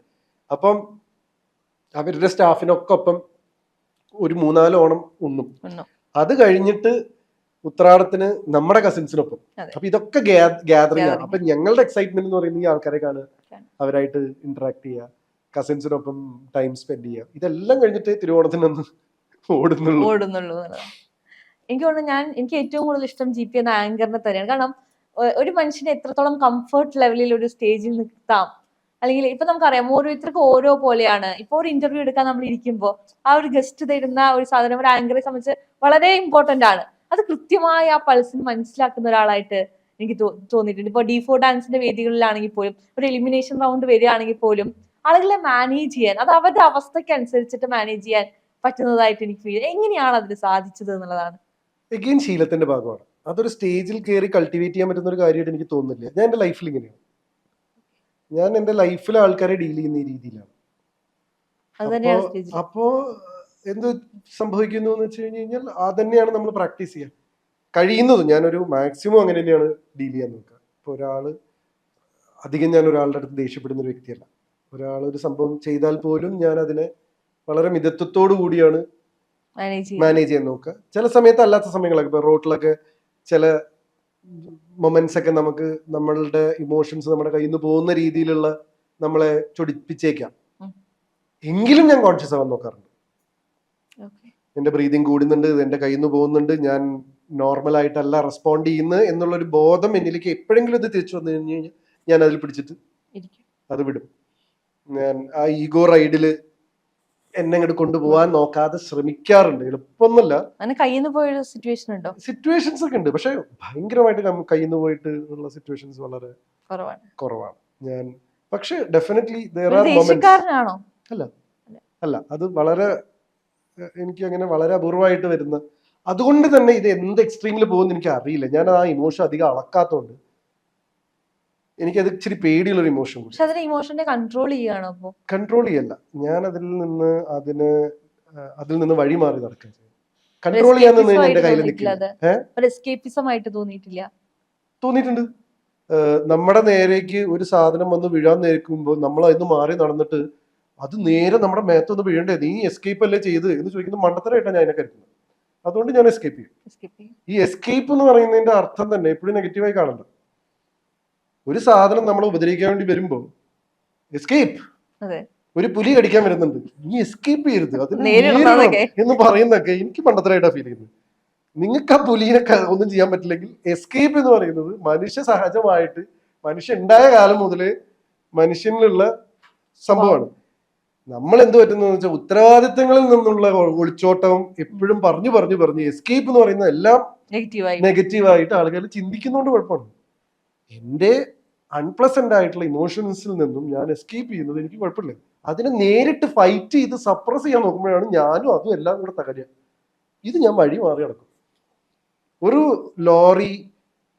അപ്പം അവരുടെ സ്റ്റാഫിനൊക്കെ ഒപ്പം ഒരു 3-4 ഓണം ഉണ്ണും. അത് കഴിഞ്ഞിട്ട് ഉത്രാടത്തിന് നമ്മുടെ കസിൻസിനൊപ്പം. അപ്പൊ ഇതൊക്കെ ഗ്യാദറിംഗ് ആണ്. അപ്പൊ ഞങ്ങളുടെ എക്സൈറ്റ്മെന്റ് എന്ന് പറയുന്നത് ഈ ആൾക്കാരെ കാണുക, അവരായിട്ട് ഇന്ററാക്ട് ചെയ്യുക, കസിൻസിനൊപ്പം ടൈം സ്പെൻഡ് ചെയ്യുക. ഇതെല്ലാം കഴിഞ്ഞിട്ട് തിരുവോണത്തിനൊന്ന് ഓടുന്നുള്ളൂ. എനിക്ക് തോന്നുന്നു എനിക്ക് ഏറ്റവും കൂടുതൽ ഇഷ്ടം GP എന്ന ആങ്കറിനെ തന്നെയാണ്. കാരണം ഒരു മനുഷ്യനെ എത്രത്തോളം കംഫർട്ട് ലെവലിൽ ഒരു സ്റ്റേജിൽ നിർത്താം, അല്ലെങ്കിൽ ഇപ്പൊ നമുക്കറിയാം ഓരോരുത്തർക്കും ഓരോ പോലെയാണ്. ഇപ്പൊ ഒരു ഇന്റർവ്യൂ എടുക്കാൻ നമ്മൾ ഇരിക്കുമ്പോൾ ആ ഒരു ഗസ്റ്റ് തരുന്ന ഒരു സാധനം ഒരു ആങ്കറെ സംബന്ധിച്ച് വളരെ ഇമ്പോർട്ടന്റ് ആണ്. അത് കൃത്യമായി ആ പൾസിന് മനസ്സിലാക്കുന്ന ഒരാളായിട്ട് എനിക്ക് തോന്നിയിട്ടുണ്ട്. ഇപ്പൊ D4 ഡാൻസിന്റെ വേദികളിലാണെങ്കിൽ പോലും ഒരു എലിമിനേഷൻ റൗണ്ട് വരികയാണെങ്കിൽ പോലും ആളുകളെ മാനേജ് ചെയ്യാൻ, അത് അവരുടെ അവസ്ഥയ്ക്ക് അനുസരിച്ചിട്ട് മാനേജ് ചെയ്യാൻ പറ്റുന്നതായിട്ട് എനിക്ക് ഫീൽ. എങ്ങനെയാണ് അതിന് സാധിച്ചത് എന്നുള്ളതാണ് എഗെയിൻ ശീലത്തിന്റെ ഭാഗമാണ്. അതൊരു സ്റ്റേജിൽ കയറി കൾട്ടിവേറ്റ് ചെയ്യാൻ പറ്റുന്ന ഒരു കാര്യമായിട്ട് എനിക്ക് തോന്നുന്നില്ല. ഞാൻ എന്റെ ലൈഫിൽ ഇങ്ങനെയാണ്. ഞാൻ എന്റെ ലൈഫിലെ ആൾക്കാരെ ഡീൽ ചെയ്യുന്ന ഈ രീതിയിലാണ്. അപ്പോ എന്ത് സംഭവിക്കുന്നു എന്ന് വെച്ച് കഴിഞ്ഞാൽ അതന്നെയാണ് നമ്മൾ പ്രാക്ടീസ് ചെയ്യുക കഴിയുന്നതും. ഞാനൊരു മാക്സിമം അങ്ങനെ തന്നെയാണ് ഡീൽ ചെയ്യാൻ നോക്കുക. ഇപ്പൊ അധികം ഞാൻ ഒരാളുടെ അടുത്ത് ദേഷ്യപ്പെടുന്ന ഒരു വ്യക്തിയല്ല. ഒരാൾ ഒരു സംഭവം ചെയ്താൽ പോലും ഞാൻ അതിനെ വളരെ മിതത്വത്തോടു കൂടിയാണ് മാനേജ് ചെയ്യാൻ നോക്കുക. ചില സമയത്ത് അല്ലാത്ത സമയങ്ങളൊക്കെ ഇപ്പൊ റോട്ടിലൊക്കെ ചില മൊമെന്റ്സ് ഒക്കെ നമുക്ക് നമ്മളുടെ ഇമോഷൻസ് നമ്മുടെ കയ്യിൽ നിന്ന് പോകുന്ന രീതിയിലുള്ള നമ്മളെ ചൊടിപ്പിച്ചേക്കാം. എങ്കിലും ഞാൻ കോൺഷ്യസ് ആവാൻ നോക്കാറുണ്ട്. എന്റെ ബ്രീതിങ് കൂടുന്നുണ്ട്, എന്റെ കയ്യിൽ നിന്ന് പോകുന്നുണ്ട്, ഞാൻ നോർമൽ ആയിട്ടല്ല റെസ്പോണ്ട് ചെയ്യുന്നത് എന്നുള്ളൊരു ബോധം എന്നിലേക്ക് എപ്പോഴെങ്കിലും ഇത് തിരിച്ചു വന്നു കഴിഞ്ഞു കഴിഞ്ഞാൽ ഞാൻ അതിൽ പിടിച്ചിട്ട് അത് വിടും. ഞാൻ ആ ഈഗോ റൈഡില് എന്നെ അങ്ങോട്ട് കൊണ്ടുപോകാൻ നോക്കാതെ ശ്രമിക്കാറുണ്ട്. എളുപ്പമൊന്നുമല്ല. സിറ്റുവേഷൻസ് ഒക്കെ ഉണ്ട്, പക്ഷെ ഭയങ്കരമായിട്ട് കയ്യിൽ നിന്ന് പോയിട്ട് ഉള്ള സിറ്റുവേഷൻസ് വളരെ കുറവാണ്. ഞാൻ പക്ഷെ ഡെഫിനറ്റ്ലി അല്ല അത് വളരെ എനിക്ക് അങ്ങനെ വളരെ അപൂർവമായിട്ട് വരുന്ന. അതുകൊണ്ട് തന്നെ ഇത് എന്ത് എക്സ്ട്രീമിൽ പോകുമെന്ന് എനിക്ക് അറിയില്ല. ഞാൻ ആ ഇമോഷൻ അധികം അളക്കാത്തോണ്ട് എനിക്കത് ഇച്ചിരി പേടിയുള്ളൊരു ഇമോഷൻ. കൺട്രോൾ ചെയ്യല്ല, ഞാൻ അതിൽ നിന്ന് വഴി മാറി നടക്കുക. കൺട്രോൾ ചെയ്യാൻ എന്റെ കയ്യിൽ തോന്നിയിട്ടുണ്ട്. നമ്മുടെ നേരേക്ക് ഒരു സാധനം വന്ന് വീഴാൻ നേരിക്കുമ്പോൾ നമ്മൾ അതിന് മാറി നടന്നിട്ട് അത് നേരെ നമ്മുടെ മേത്തൊന്ന് വീഴണ്ടേ, നീ എസ്കേപ്പ് അല്ലേ ചെയ്ത് എന്ന് ചോദിക്കുന്ന മണ്ടത്തരമായിട്ടാണ് ഞാൻ അതിനെ കരുതുന്നത്. അതുകൊണ്ട് ഞാൻ എസ്കേപ്പ് ചെയ്യും. ഈ എസ്കേപ്പ് എന്ന് പറയുന്നതിന്റെ അർത്ഥം തന്നെ എപ്പോഴും നെഗറ്റീവായി കാണണ്ട. ഒരു സാധനം നമ്മളെ ഉപദ്രവിക്കാൻ വേണ്ടി വരുമ്പോ എസ്കേപ്പ്, ഒരു പുലി കടിക്കാൻ വരുന്നുണ്ട്, നീ എസ്കേപ്പ് ചെയ്യരുത് അത് എന്ന് പറയുന്നൊക്കെ എനിക്ക് പണ്ടത്തരായിട്ടാ ഫീൽ ചെയ്യുന്നത്. നിങ്ങൾക്ക് ആ പുലിനെ ഒന്നും ചെയ്യാൻ പറ്റില്ലെങ്കിൽ എസ്കേപ്പ് എന്ന് പറയുന്നത് മനുഷ്യ സഹജമായിട്ട് മനുഷ്യ ഉണ്ടായ കാലം മുതലേ മനുഷ്യനിലുള്ള സംഭവമാണ്. നമ്മൾ എന്ത് പറ്റുന്നതെന്ന് വെച്ചാൽ ഉത്തരവാദിത്തങ്ങളിൽ നിന്നുള്ള ഒളിച്ചോട്ടവും എപ്പോഴും പറഞ്ഞു എസ്കേപ്പ് എന്ന് പറയുന്നത് എല്ലാം നെഗറ്റീവായിട്ട് ആളുകൾ ചിന്തിക്കുന്നതുകൊണ്ട് കുഴപ്പമാണ്. എൻ്റെ അൺപ്ലസന്റ് ആയിട്ടുള്ള ഇമോഷൻസിൽ നിന്നും ഞാൻ എസ്കേപ്പ് ചെയ്യുന്നത് എനിക്ക് കുഴപ്പമില്ല. അതിനെ നേരിട്ട് ഫൈറ്റ് ചെയ്ത് സപ്രസ് ചെയ്യാൻ നോക്കുമ്പോഴാണ് ഞാനും അതും എല്ലാം കൂടെ തകരുക. ഇത് ഞാൻ വഴി മാറി നടക്കും. ഒരു ലോറി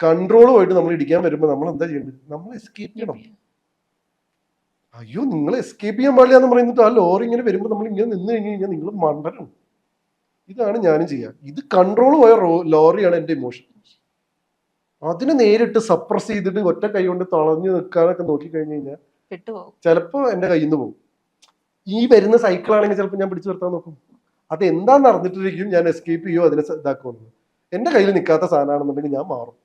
കൺട്രോൾ പോയിട്ട് നമ്മൾ ഇടിക്കാൻ വരുമ്പോൾ നമ്മൾ എന്താ ചെയ്യേണ്ടത്? നമ്മൾ എസ്കേപ്പ് ചെയ്യണം. അയ്യോ, നിങ്ങൾ എസ്കേപ്പ് ചെയ്യാൻ പാടില്ല എന്ന് പറയുന്നത് ആ ലോറി ഇങ്ങനെ വരുമ്പോൾ നമ്മൾ ഇങ്ങനെ നിന്ന് കഴിഞ്ഞ് കഴിഞ്ഞാൽ നിങ്ങൾ മണ്ടനും. ഇതാണ് ഞാനും ചെയ്യുക. ഇത് കൺട്രോൾ പോയ ലോറിയാണ് എൻ്റെ ഇമോഷൻ. അതിനെ നേരിട്ട് സപ്രസ് ചെയ്തിട്ട് ഒറ്റ കൈ കൊണ്ട് തളഞ്ഞു നിൽക്കാനൊക്കെ നോക്കിക്കഴിഞ്ഞു കഴിഞ്ഞാൽ ചിലപ്പോൾ എൻ്റെ കയ്യിൽ നിന്ന് പോകും. ഈ വരുന്ന സൈക്കിളാണെങ്കിൽ ചിലപ്പോൾ ഞാൻ പിടിച്ചു നിർത്താൻ നോക്കും. അത് എന്താന്ന് അറിഞ്ഞിട്ടിരിക്കും ഞാൻ എസ്കേപ്പ് ചെയ്യോ അതിനെ ഇതാക്കുമെന്ന്. എൻ്റെ കയ്യിൽ നിൽക്കാത്ത സാധനമാണെന്നുണ്ടെങ്കിൽ ഞാൻ മാറും.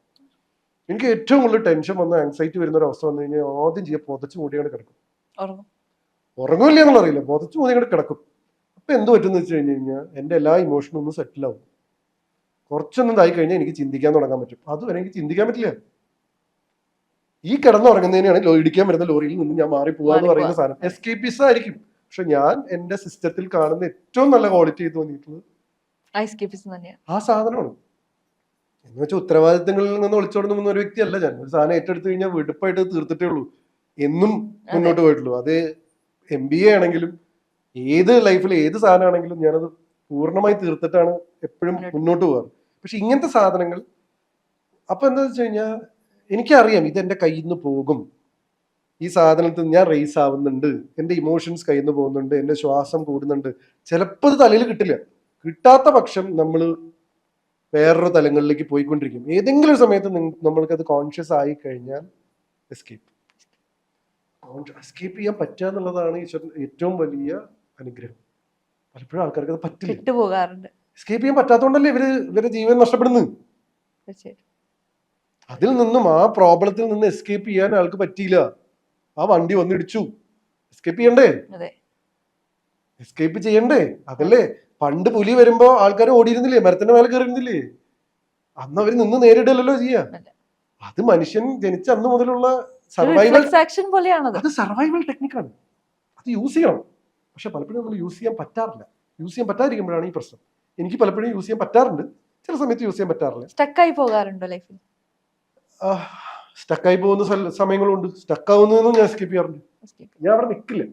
എനിക്ക് ഏറ്റവും കൂടുതൽ ടെൻഷൻ വന്ന് ആങ്സൈറ്റി വരുന്ന ഒരു അവസ്ഥ വന്നു കഴിഞ്ഞാൽ ആദ്യം ചെയ്യാൻ പുതച്ചു മൂടിയാണ് കിടക്കും. ഉറങ്ങൂല്ല എന്നുള്ള അറിയില്ല, പുതച്ചു മൂടിയാണ് കിടക്കും. അപ്പൊ എന്ത് പറ്റുമെന്ന് വെച്ച് കഴിഞ്ഞ് കഴിഞ്ഞാൽ എൻ്റെ എല്ലാ ഇമോഷനും ഒന്ന് സെറ്റിൽ ആവും. കുറച്ചൊന്നും ഇതായി കഴിഞ്ഞാൽ എനിക്ക് ചിന്തിക്കാൻ തുടങ്ങാൻ പറ്റും. അതുവരെ എനിക്ക് ചിന്തിക്കാൻ പറ്റില്ല. ഈ കിടന്നുറങ്ങുന്നതിനാണ് ഇടിക്കാൻ വരുന്ന ലോറിയിൽ നിന്ന് ഞാൻ മാറി പോവാന്ന് പറയുന്ന സാധനം എസ്കേപ്പിസം ആയിരിക്കും. പക്ഷെ ഞാൻ എൻ്റെ സിസ്റ്റത്തിൽ കാണുന്ന ഏറ്റവും നല്ല ക്വാളിറ്റി തോന്നിയിട്ടുള്ളത് ആ സാധനമാണ്. എന്ന് വെച്ചാൽ ഉത്തരവാദിത്തങ്ങളിൽ നിന്ന് ഒളിച്ചോടുന്ന ഒരു വ്യക്തിയല്ല ഞാൻ. ഒരു സാധനം ഏറ്റെടുത്ത് കഴിഞ്ഞാൽ വെടുപ്പായിട്ട് തീർത്തിട്ടേ ഉള്ളൂ എന്നും മുന്നോട്ട് പോയിട്ടുള്ളൂ. അത് MBA ആണെങ്കിലും ഏത് ലൈഫിൽ ഏത് സാധനമാണെങ്കിലും ഞാനത് പൂർണ്ണമായി തീർത്തിട്ടാണ് എപ്പോഴും മുന്നോട്ട് പോകാറ്. പക്ഷെ ഇങ്ങനത്തെ സാധനങ്ങൾ അപ്പൊ എന്താ വെച്ച് കഴിഞ്ഞാൽ എനിക്കറിയാം ഇതെന്റെ കയ്യിൽ നിന്ന് പോകും. ഈ സാധനത്തിൽ ഞാൻ റേസ് ആവുന്നുണ്ട്, എൻ്റെ ഇമോഷൻസ് കയ്യിൽ നിന്ന് പോകുന്നുണ്ട്, എൻ്റെ ശ്വാസം കൂടുന്നുണ്ട്. ചിലപ്പോൾ ഇത് തലയിൽ കിട്ടില്ല. കിട്ടാത്ത പക്ഷം നമ്മൾ വേറൊരു തലങ്ങളിലേക്ക് പോയിക്കൊണ്ടിരിക്കും. ഏതെങ്കിലും ഒരു സമയത്ത് നമ്മൾക്കത് കോൺഷ്യസ് ആയി കഴിഞ്ഞാൽ എസ്കേപ്പ് ചെയ്യാൻ പറ്റുക എന്നുള്ളതാണ് ഏറ്റവും വലിയ അനുഗ്രഹം. പലപ്പോഴും ആൾക്കാർക്ക് അത് പറ്റില്ല, എസ്കേപ്പ് ചെയ്യാൻ പറ്റാത്തതുകൊണ്ടല്ലേ ഇവരുടെ ജീവൻ നഷ്ടപ്പെടുന്നത്. അതിൽ നിന്നും ആ പ്രോബ്ലത്തിൽ നിന്ന് എസ്കേപ്പ് ചെയ്യാൻ ആൾക്ക് പറ്റിയില്ല. ആ വണ്ടി വന്നിടിച്ചു, എസ്കേപ്പ് ചെയ്യണ്ടേ? എസ്കേപ്പ് ചെയ്യണ്ടേ? അതല്ലേ പണ്ട് പുലി വരുമ്പോ ആൾക്കാർ ഓടിയിരുന്നില്ലേ, മരത്തിന്റെ മേലെ കയറിയിരുന്നില്ലേ? അന്ന് അവര് നിന്ന് നേരിടല്ലോ ചെയ്യാ. അത് മനുഷ്യൻ ജനിച്ച അന്ന് മുതലുള്ള സർവൈവൽ പോലെയാണ്. അത് സർവൈവൽ ടെക്നിക്കാണ്. അത് യൂസ് ചെയ്യണം. പക്ഷെ പലപ്പോഴും നമ്മൾ യൂസ് ചെയ്യാൻ പറ്റാറില്ല. യൂസ് ചെയ്യാൻ പറ്റാതിരിക്കുമ്പോഴാണ് ഈ പ്രശ്നം. എനിക്ക് പലപ്പോഴും യൂസ് ചെയ്യാൻ പറ്റാറുണ്ട്, ചില സമയത്ത് യൂസ് ചെയ്യാൻ പറ്റാറില്ല. സ്റ്റക്കായി പോകാറുണ്ടോ ലൈഫിൽ? സ്റ്റക്കായി പോകുന്ന സമയങ്ങളുണ്ട്. സ്റ്റക്കാവുന്നതൊന്നും ഞാൻ സ്കിപ്പ് ചെയ്യാറുണ്ട്. ഞാൻ അവിടെ നിൽക്കില്ല.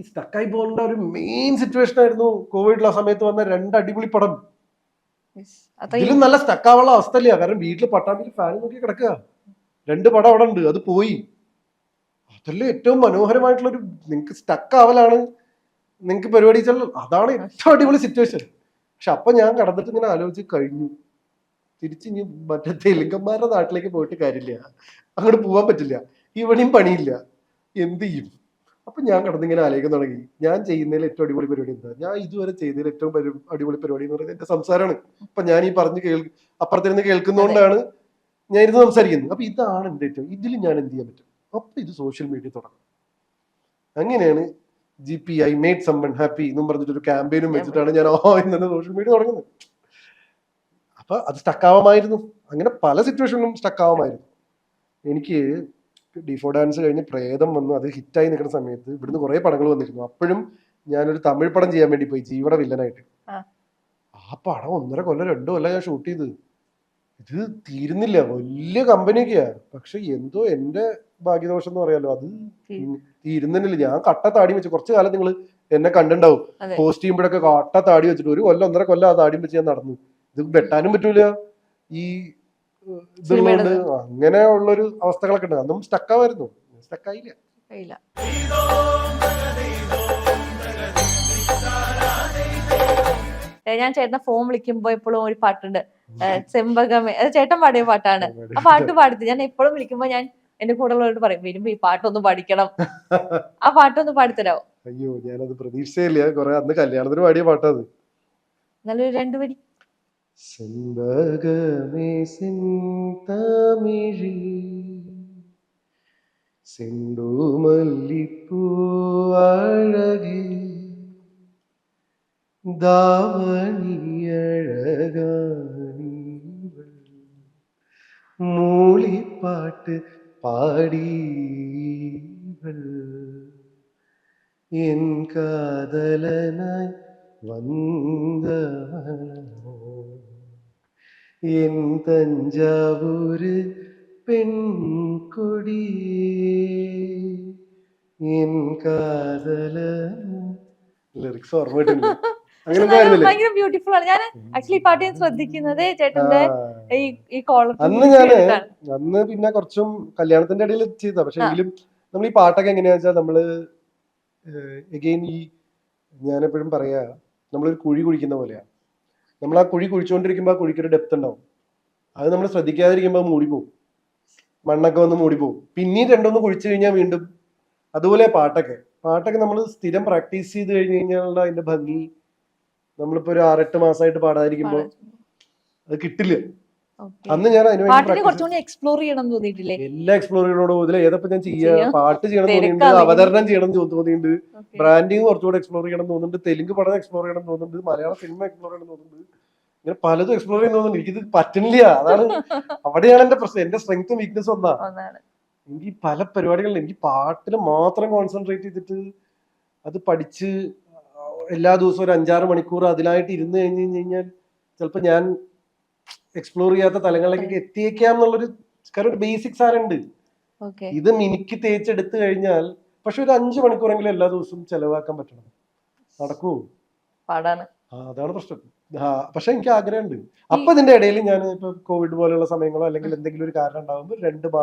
സ്റ്റക്കായി പോകേണ്ട ഒരു മെയിൻ സിറ്റുവേഷൻ ആയിരുന്നു കോവിഡ് ആ സമയത്ത് വന്ന 2 അടിപൊളി പടം. ഇതിലും നല്ല സ്റ്റക്കാവുള്ള അവസ്ഥയില്ല. കാരണം വീട്ടിൽ പട്ടാമ്പിൽ ഫാൻ നോക്കി കിടക്കുക. 2 പടം അവിടെ ഉണ്ട്, അത് പോയി. അതല്ലേ ഏറ്റവും മനോഹരമായിട്ടുള്ളൊരു, നിങ്ങൾക്ക് സ്റ്റക്ക് ആവലാണ് നിങ്ങൾക്ക് പരിപാടി വെച്ചാൽ അതാണ് ഏറ്റവും അടിപൊളി സിറ്റുവേഷൻ. പക്ഷെ അപ്പൊ ഞാൻ കടന്നിട്ട് ഇങ്ങനെ ആലോചിച്ച് കഴിഞ്ഞു, തിരിച്ച് ഇനി മറ്റേ തെലുങ്കന്മാരുടെ നാട്ടിലേക്ക് പോയിട്ട് കാര്യമില്ല, അങ്ങോട്ട് പോകാൻ പറ്റില്ല, ഇവിടെയും പണിയില്ല, എന്ത് ചെയ്യും? അപ്പൊ ഞാൻ കടന്നിങ്ങനെ ആലോചിക്കാൻ തുടങ്ങി, ഞാൻ ചെയ്യുന്നതിൽ ഏറ്റവും അടിപൊളി പരിപാടി എന്താ, ഞാൻ ഇതുവരെ ചെയ്തതിൽ ഏറ്റവും അടിപൊളി പരിപാടി എന്ന് പറയുന്നത് എന്റെ സംസാരമാണ്. അപ്പൊ ഞാൻ ഈ പറഞ്ഞ് അപ്പുറത്തിരുന്ന് കേൾക്കുന്നതുകൊണ്ടാണ് ഞാൻ ഇരുന്ന് സംസാരിക്കുന്നത്. അപ്പൊ ഇതാണ് എന്റെ ഏറ്റവും, ഇതിൽ ഞാൻ എന്ത് ചെയ്യാൻ പറ്റും? അപ്പൊ ഇത് സോഷ്യൽ മീഡിയ തുടങ്ങും. അങ്ങനെയാണ് GPI മേഡ് സമ്മൺ ഹാപ്പി എന്നും പറഞ്ഞിട്ട് ഒരു ക്യാമ്പയിനും വെച്ചിട്ടാണ് ഞാൻ ഇന്നെ സോഷ്യൽ മീഡിയ തുടങ്ങുന്നത്. അപ്പൊ അത് സ്റ്റക്കാവുമായിരുന്നു. അങ്ങനെ പല സിറ്റുവേഷനിലും സ്റ്റക്കാവുമായിരുന്നു. എനിക്ക് D4 ഡാൻസ് കഴിഞ്ഞ് പ്രേതം വന്നു, അത് ഹിറ്റായി നിൽക്കുന്ന സമയത്ത് ഇവിടുന്ന് കുറെ പടങ്ങൾ വന്നിരുന്നു. അപ്പോഴും ഞാനൊരു തമിഴ് പടം ചെയ്യാൻ വേണ്ടി പോയി, ജീവയുടെ വില്ലനായിട്ട്. ആ പടം 1.5 കൊല്ലം 2 കൊല്ലം ഞാൻ ഷൂട്ട് ചെയ്ത്. ഇത് തീരുന്നില്ല, വലിയ കമ്പനിയൊക്കെയാ. പക്ഷെ എന്തോ എന്റെ ഭാഗ്യദോഷം എന്ന് പറയാലോ, അത് തീരുന്നില്ല. ഞാൻ കട്ട താടി വെച്ച് കുറച്ചു കാലം നിങ്ങൾ എന്നെ കണ്ടിണ്ടാവും, പോസ്റ്റ് ചെയ്യുമ്പോഴൊക്കെ കട്ട താടി വെച്ചിട്ട് 1 കൊല്ലം 1.5 കൊല്ലം ആ താടി വെച്ച് ഞാൻ നടന്നു. ഇത് വെട്ടാനും പറ്റൂല, ഈ ഇതുള്ളതുകൊണ്ട് അങ്ങനെ ഉള്ളൊരു അവസ്ഥകളൊക്കെ ഉണ്ട്. അന്നും സ്റ്റക്കാവായിരുന്നു, സ്റ്റക്കായില്ല. ഞാൻ ചേട്ടനെ ഫോൺ വിളിക്കുമ്പോ എപ്പോഴും ഒരു പാട്ടുണ്ട്, ചെമ്പകമേ, അത് ചേട്ടൻ പാടിയ പാട്ടാണ്. ആ പാട്ട് പാടിയത് ഞാൻ എപ്പോഴും വിളിക്കുമ്പോ ഞാൻ എന്റെ കൂടെ ഉള്ളവരോട് പറയും, വരുമ്പോ ഈ പാട്ടൊന്ന് പഠിക്കണം, ആ പാട്ടൊന്ന് പാടിത്തരാവോ? അയ്യോ, ഞാനത് പ്രതീക്ഷയില്ല. കുറെ അന്ന് കല്യാണത്തിന് പാടിയ പാട്ടത്. നല്ലൊരു 2 വരി. செண்பகமே செந்தமிழி செண்டுமல்லிப்பூ அழகே தாவணி அழகானீவள் மூளிப்பாட்டு பாடீவள் என் காதலனாய் வந்தவனோ എൻ തഞ്ചാവൂര് പെൺകൊടിയേ എൻ കാതല ലിറിക്സ് ഓർമ്മ കിട്ടുന്നില്ല. അങ്ങനെ പക്ഷെ എന്തോ എന്നാലും ആയിരുന്നില്ലേ? ഭയങ്കര ബ്യൂട്ടിഫുൾ ആണ്. ഞാൻ ആക്ച്വലി ഈ പാട്ട് ഞാൻ ശ്രദ്ധിക്കുന്നത് ചേട്ടന്റെ ആ ഈ കോളർ അന്ന് ഞാന് അന്ന് പിന്നെ കുറച്ചും കല്യാണത്തിന്റെ ഇടയിൽ ചെയ്താ. പക്ഷെ ആ. എങ്കിലും നമ്മൾ ഈ പാട്ടൊക്കെ എങ്ങനെയാ വെച്ചാൽ നമ്മള് എഗെയിൻ ഈ ഞാനെപ്പോഴും പറയാ നമ്മളൊരു കുഴി കുഴിക്കുന്ന പോലെയാ. നമ്മൾ ആ കുഴി കുഴിച്ചുകൊണ്ടിരിക്കുമ്പോൾ ആ കുഴിക്കൊരു ഡെപ്ത് ഉണ്ടാവും. അത് നമ്മൾ ശ്രദ്ധിക്കാതിരിക്കുമ്പോൾ മൂടിപ്പോവും, മണ്ണൊക്കെ വന്ന് മൂടിപ്പോവും. പിന്നീട് രണ്ടൊന്ന് കുഴിച്ചു കഴിഞ്ഞാൽ വീണ്ടും അതുപോലെ പാട്ടൊക്കെ നമ്മൾ സ്ഥിരം പ്രാക്ടീസ് ചെയ്ത് കഴിഞ്ഞ് കഴിഞ്ഞാൽ അതിന്റെ ഭംഗി നമ്മളിപ്പോ ഒരു 6-8 മാസമായിട്ട് പാടാതിരിക്കുമ്പോൾ അത് കിട്ടില്ല. അന്ന് ഞാൻ അതിന് വേണ്ടി പാട്ടിനെ പ്രാക്ടീസ് കുറച്ചുകൂടി എക്സ്പ്ലോർ ചെയ്യണം തോന്നിയിട്ടില്ലേ? എല്ലാം എക്സ്പ്ലോർ ചെയ്യണോടോ. ഇതിൽ ഏതപ്പോ ഞാൻ ചെയ്യാ? ചെയ്യാം. പാട്ട് ചെയ്യണം തോന്നിയിട്ടുണ്ട്, തിരക്കാണ്. അവതരണം ചെയ്യണം തോന്നിയിട്ടുണ്ട്, Okay. ബ്രാൻഡിങ് കുറച്ചുകൂടെ എക്സ്പ്ലോർ ചെയ്യണം തോന്നുന്നുണ്ട്, തെലുങ്ക് പടം എക്സ്പ്ലോർ ചെയ്യണം തോന്നുന്നുണ്ട്, മലയാള സിനിമ എക്സ്പ്ലോർ ചെയ്യണം തോന്നുന്നുണ്ട്. ഇങ്ങനെ പലതും എക്സ്പ്ലോർ ചെയ്യാൻ തോന്നുന്നുണ്ട്. എനിക്കിത് പറ്റുന്നില്ല. അതാണ് അവിടെയാണ് എന്റെ പ്രശ്നം. എന്റെ സ്ട്രെങ്ത്തും വീക്ക്നെസ്സും ഒന്നാ. ഒന്നാണ്. എനിക്ക് പല പരിപാടികളിലും എനിക്ക് പാട്ടിൽ മാത്രം കോൺസെൻട്രേറ്റ് ചെയ്തിട്ട് അത് പഠിച്ച് എല്ലാ ദിവസവും ഒരു 5-6 മണിക്കൂർ അതിനായിട്ട് ഇരുന്ന് കഴിഞ്ഞ് കഴിഞ്ഞാൽ ചിലപ്പോൾ ഞാൻ എക്സ്പ്ലോർ ചെയ്യാത്ത തലങ്ങളിലേക്കൊക്കെ എത്തിയേക്കാം എന്നുള്ളൊരു കാരണം ഒരു ബേസിക് സാധനമുണ്ട്. Okay. ഇത് മിനിക്ക് തേച്ചെടുത്തു കഴിഞ്ഞാൽ പക്ഷെ ഒരു 5 മണിക്കൂറെങ്കിലും എല്ലാ ദിവസവും ചെലവാക്കാൻ പറ്റണം. നടക്കുവോ? പാടാണ്. അതാണ് പ്രശ്നം. പക്ഷെ എനിക്ക് ആഗ്രഹമുണ്ട്. അപ്പൊ ഇതിന്റെ ഇടയിൽ ഞാൻ ഇപ്പൊ കോവിഡ് പോലെയുള്ള സമയങ്ങളോ അല്ലെങ്കിൽ എന്തെങ്കിലും ഒരു കാരണം ഉണ്ടാകുമ്പോൾ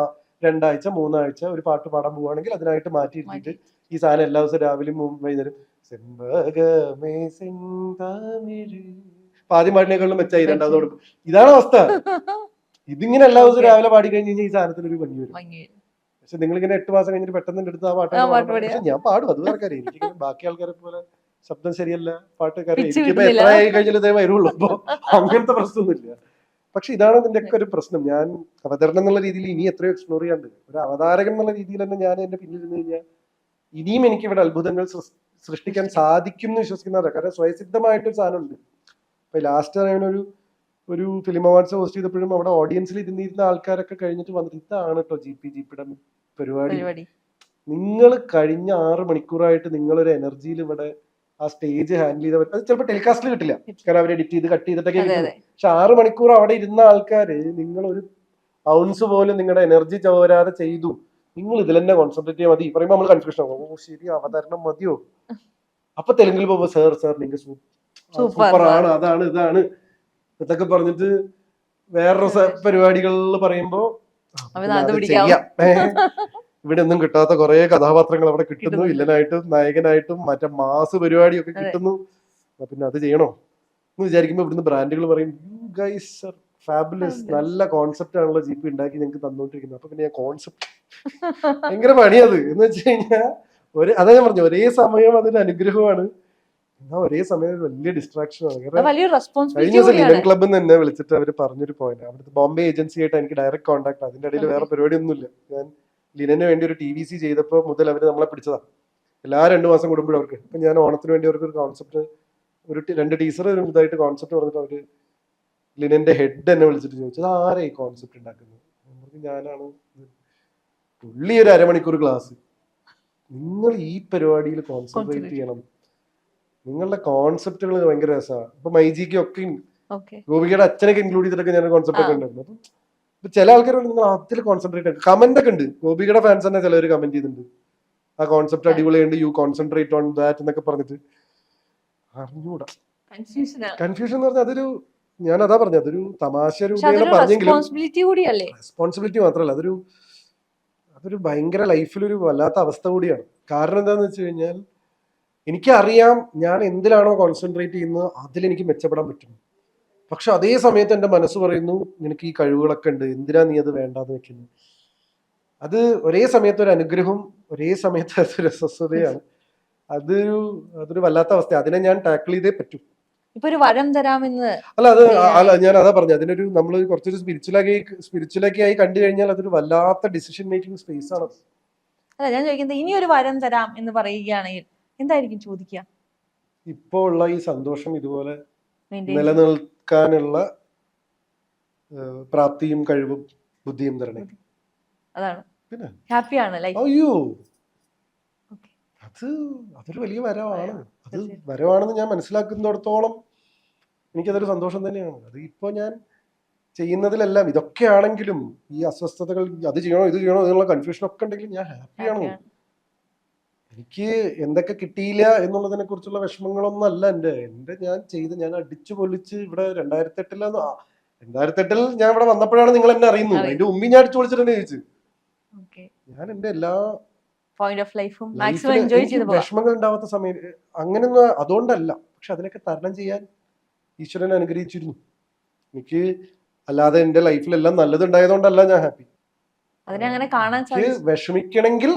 2 ആഴ്ച 3 ആഴ്ച ഒരു പാട്ട് പാടാൻ പോവുകയാണെങ്കിൽ അതിനായിട്ട് മാറ്റിയിരുത്തിയിട്ട് ഈ സാധനം എല്ലാ ദിവസവും രാവിലെയും വൈകുന്നേരം സെമ്പകമേ സെന്തമിഴ് ആദ്യം പാടിനേക്കാളും മെച്ചായി രണ്ടാമത് കൊടുക്കും. ഇതാണ് അവസ്ഥ. ഇതിങ്ങനെ എല്ലാ ദിവസവും രാവിലെ പാടി കഴിഞ്ഞ് കഴിഞ്ഞാൽ ഈ സാധനത്തിന് ഒരു ഭംഗി വരും. പക്ഷെ നിങ്ങൾ ഇങ്ങനെ 8 മാസം കഴിഞ്ഞിട്ട് പെട്ടെന്ന് എടുത്ത് ആ പാട്ട് പക്ഷെ ഞാൻ പാടും. അത് ആൾക്കാരെ എനിക്ക് ബാക്കി ആൾക്കാരെ പോലെ ശബ്ദം ശരിയല്ല, പാട്ടുകാരെ എനിക്കിപ്പോ എത്ര ആയി കഴിഞ്ഞാലും ഇതേ വരുള്ളൂ. അപ്പൊ അങ്ങനത്തെ പ്രശ്നമൊന്നുമില്ല. പക്ഷെ ഇതാണ് ഇതിന്റെ ഒക്കെ ഒരു പ്രശ്നം. ഞാൻ അവതരണം എന്നുള്ള രീതിയിൽ ഇനി എത്രയോ എക്സ്പ്ലോർ ചെയ്യാണ്ട്. ഒരു അവതാരകൻ എന്നുള്ള രീതിയിൽ തന്നെ ഞാൻ എന്റെ പിന്നിൽ നിന്ന് കഴിഞ്ഞാൽ ഇനിയും എനിക്ക് ഇവിടെ അത്ഭുതങ്ങൾ സൃഷ്ടിക്കാൻ സാധിക്കും എന്ന് വിശ്വസിക്കുന്നവരാണ്. കാരണം സ്വയസിദ്ധമായിട്ടൊരു സാധനമുണ്ട്. ഇപ്പൊ ലാസ്റ്റ് ഒരു ഫിലിം അവാർഡ്സ് ഹോസ്റ്റ് ചെയ്തപ്പോഴും അവിടെ ഓഡിയൻസിൽ ഇരുന്നിരുന്ന ആൾക്കാരൊക്കെ കഴിഞ്ഞിട്ട് വന്നിട്ട് ഇതാണ് കേട്ടോ ജിപിയുടെ പരിപാടി. നിങ്ങൾ കഴിഞ്ഞ 6 മണിക്കൂറായിട്ട് നിങ്ങളൊരു എനർജിയിൽ ഇവിടെ ആ സ്റ്റേജ് ഹാൻഡിൽ ചെയ്ത അത് ചിലപ്പോൾ ടെലികാസ്റ്റിൽ കിട്ടില്ല. കാരണം അവർ എഡിറ്റ് ചെയ്ത് കട്ട് ചെയ്തിട്ടൊക്കെ കിട്ടുന്നത്. പക്ഷെ 6 മണിക്കൂർ അവിടെ ഇരുന്ന ആൾക്കാര് നിങ്ങളൊരു ഔൺസ് പോലും നിങ്ങളുടെ എനർജി ചോരാതെ ചെയ്തു. നിങ്ങൾ ഇതിൽ തന്നെ കോൺസെൻട്രേറ്റ് ചെയ്യാൻ മതി. പറയുമ്പോൾ നമ്മൾ കൺഫ്യൂഷൻ ആവും. ഓ ശരി, അവതരണം മതിയോ? അപ്പൊ തെലുങ്കിൽ പോകുമ്പോ സാർ നിങ്ങൾ സൂപ്പർ ആണ്, അതാണ് ഇതാണ് ഇതൊക്കെ പറഞ്ഞിട്ട് വേറൊരു പരിപാടികളിൽ പറയുമ്പോ ചെയ്യാം. ഇവിടെ ഒന്നും കിട്ടാത്ത കുറെ കഥാപാത്രങ്ങൾ അവിടെ കിട്ടുന്നു. വില്ലനായിട്ടും നായകനായിട്ടും മറ്റേ മാസ് പരിപാടിയൊക്കെ കിട്ടുന്നു. പിന്നെ അത് ചെയ്യണോ എന്ന് വിചാരിക്കുമ്പോ ഇവിടുന്ന് ബ്രാൻഡുകൾ പറയും യു ഗൈസ് ആർ ഫാബുലസ്, നല്ല കോൺസെപ്റ്റ് ആണല്ലോ ജിപി ഉണ്ടാക്കി ഞങ്ങൾക്ക് തന്നോണ്ടിരിക്കുന്നത്. അപ്പൊ പിന്നെ കോൺസെപ്റ്റ് ഭയങ്കര പണിയത് എന്ന് വെച്ച് കഴിഞ്ഞാൽ അതാ ഞാൻ പറഞ്ഞു, ഒരേ സമയം അതൊരു അനുഗ്രഹമാണ്, എന്നാ ഒരേ സമയം വലിയ ഡിസ്ട്രാക്ഷൻ ആണ്. കഴിഞ്ഞ ദിവസം ലിനൻ ക്ലബിൽ നിന്ന് എന്നെ വിളിച്ചിട്ട് അവർ പറഞ്ഞൊരു പോയിന്റ്, അവിടുത്തെ ബോംബെ ഏജൻസി ആയിട്ട് എനിക്ക് ഡയറക്റ്റ് കോൺടാക്ട്. അതിന്റെ ഇടയിൽ വേറെ പരിപാടി ഒന്നുമില്ല. ഞാൻ ലിനന് വേണ്ടി ഒരു TVC ചെയ്തപ്പോൾ മുതൽ അവർ നമ്മളെ പിടിച്ചതാ. എല്ലാ 2 മാസം കൂടുമ്പോഴും അവർക്ക്. അപ്പൊ ഞാൻ ഓണത്തിന് വേണ്ടി അവർക്ക് ഒരു കോൺസെപ്റ്റ്, ഒരു 2 ടീസർ ഇതായിട്ട് കോൺസെപ്റ്റ് പറഞ്ഞിട്ട് അവര് ലിനന്റെ ഹെഡ് എന്നെ വിളിച്ചിട്ട് ചോദിച്ചത് ആരാ ഈ കോൺസെപ്റ്റ് ഉണ്ടാക്കുന്നത്? ഞാനാണ്. പുള്ളി ഒരു 1/2 മണിക്കൂർ ക്ലാസ്. നിങ്ങൾ ഈ പരിപാടിയിൽ കോൺസെൻട്രേറ്റ് ചെയ്യണം. നിങ്ങളുടെ കോൺസെപ്റ്റുകൾ ഭയങ്കര രസമാണ്. ഇപ്പൊ മൈജിക്ക് ഒക്കെ ഗോപികയുടെ അച്ഛനൊക്കെ ഇൻക്ലൂഡ് ചെയ്തിട്ടൊക്കെ ഞാൻ കോൺസെപ്റ്റ് ഒക്കെ ഉണ്ടായിരുന്നു. അപ്പൊ ചില ആൾക്കാർ നിങ്ങൾ അതിൽ കോൺസെൻട്രേറ്റ് ചെയ്യണം. കമന്റ് ഒക്കെ ഉണ്ട്. ഗോപികയുടെ ഫാൻസ് തന്നെ ചിലവർ കമന്റ് ചെയ്തിട്ടുണ്ട്, ആ കോൺസെപ്റ്റ് അടിപൊളിയുണ്ട്, യു കോൺസെൻട്രേറ്റ് ഓൺ ദാറ്റ് എന്നൊക്കെ പറഞ്ഞിട്ട്. അറിഞ്ഞൂടാ, കൺഫ്യൂഷൻ എന്ന് പറഞ്ഞാൽ അതൊരു, ഞാൻ അതാ പറഞ്ഞത്, അതൊരു തമാശ രൂപേണ പറഞ്ഞെങ്കിലും റെസ്പോൺസിബിലിറ്റി മാത്രമല്ല, അതൊരു ഭയങ്കര ലൈഫിലൊരു വല്ലാത്ത അവസ്ഥ കൂടിയാണ്. കാരണം എന്താന്ന് വെച്ച് കഴിഞ്ഞാൽ എനിക്കറിയാം ഞാൻ എന്തിലാണോ കോൺസെൻട്രേറ്റ് ചെയ്യുന്നത് അതിലെനിക്ക് മെച്ചപ്പെടാൻ പറ്റും. പക്ഷെ അതേ സമയത്ത് എൻ്റെ മനസ്സ് പറയുന്നു നിനക്ക് ഈ കഴിവുകളൊക്കെ ഉണ്ട്, എന്തിനാ നീ അത് വേണ്ടാന്ന് വെക്കുന്നു. അത് ഒരേ സമയത്ത് ഒരു അനുഗ്രഹവും ഒരേ സമയത്ത് അതൊരു അസ്വസ്ഥതയാണ്. അതൊരു വല്ലാത്ത അവസ്ഥ. അതിനെ ഞാൻ ടാക്കിൾ ചെയ്തേ പറ്റൂ. ഇപ്പൊ ഒരു വരം തരാമെന്ന് അല്ല ഞാൻ അതാ പറഞ്ഞു, അതിനൊരു നമ്മൾ കുറച്ചൊരു സ്പിരിച്വലൊക്കെ ആയി കണ്ടു കഴിഞ്ഞാൽ അതൊരു വല്ലാത്ത ഡിസിഷൻ മേക്കിംഗ് സ്പേസ് ആണ്. അല്ല ഞാൻ ചോദിക്കുന്നത്, ഇനി ഒരു വരം തരാം എന്ന് പറയുകയാണെങ്കിൽ എന്തായിരിക്കും ചോദിക്കുക? ഇപ്പോ ഉള്ള ഈ സന്തോഷം ഇതുപോലെ നിലനിൽക്കാനുള്ള പ്രാപ്തിയും കഴിവും ബുദ്ധിയും തരണേ. അതാണ്. പിന്നെ ഹാപ്പിയാണ് ലൈഫ്. അയ്യോ അതൊരു വലിയ വരവാണ്. അത് വരവാണെന്ന് ഞാൻ മനസ്സിലാക്കുന്നിടത്തോളം എനിക്കതൊരു സന്തോഷം തന്നെയാണ്. അത് ഇപ്പൊ ഞാൻ ചെയ്യുന്നതിലെല്ലാം ഇതൊക്കെ ആണെങ്കിലും ഈ അസ്വസ്ഥതകൾ, അത് ചെയ്യണോ ഇത് ചെയ്യണോ എന്നുള്ള കൺഫ്യൂഷൻ ഒക്കെ ഉണ്ടെങ്കിലും ഞാൻ ഹാപ്പിയാണ്. എനിക്ക് എന്തൊക്കെ കിട്ടിയില്ല എന്നുള്ളതിനെ കുറിച്ചുള്ള വിഷമങ്ങളൊന്നും അല്ല എന്റെ ഞാൻ അടിച്ചു പൊളിച്ച് ഇവിടെ 2008 ഞാൻ ഇവിടെ വന്നപ്പോഴാണ് നിങ്ങൾ എന്നെ അറിയുന്നത്. അതിന്റെ ഉമ്മി ഞാൻ അടിച്ചു പൊളിച്ചിട്ട് ചോദിച്ചു. ഞാൻ എന്റെ എല്ലാ പോയിന്റ് ഓഫ് ലൈഫും മാക്സിമം എൻജോയ് ചെയ്തു പോകാം. വിഷമങ്ങൾ ഉണ്ടാവാത്ത സമയം അങ്ങനെയൊന്നും അതുകൊണ്ടല്ല, പക്ഷെ അതിനൊക്കെ തരണം ചെയ്യാൻ ഈശ്വരൻ അനുഗ്രഹിച്ചിരുന്നു എനിക്ക്. അല്ലാതെ എന്റെ ലൈഫിലെല്ലാം നല്ലതുണ്ടായതുകൊണ്ടല്ല ഞാൻ ഹാപ്പി. അതിനെ അങ്ങനെ കാണാൻ വിഷമിക്കണമെങ്കിൽ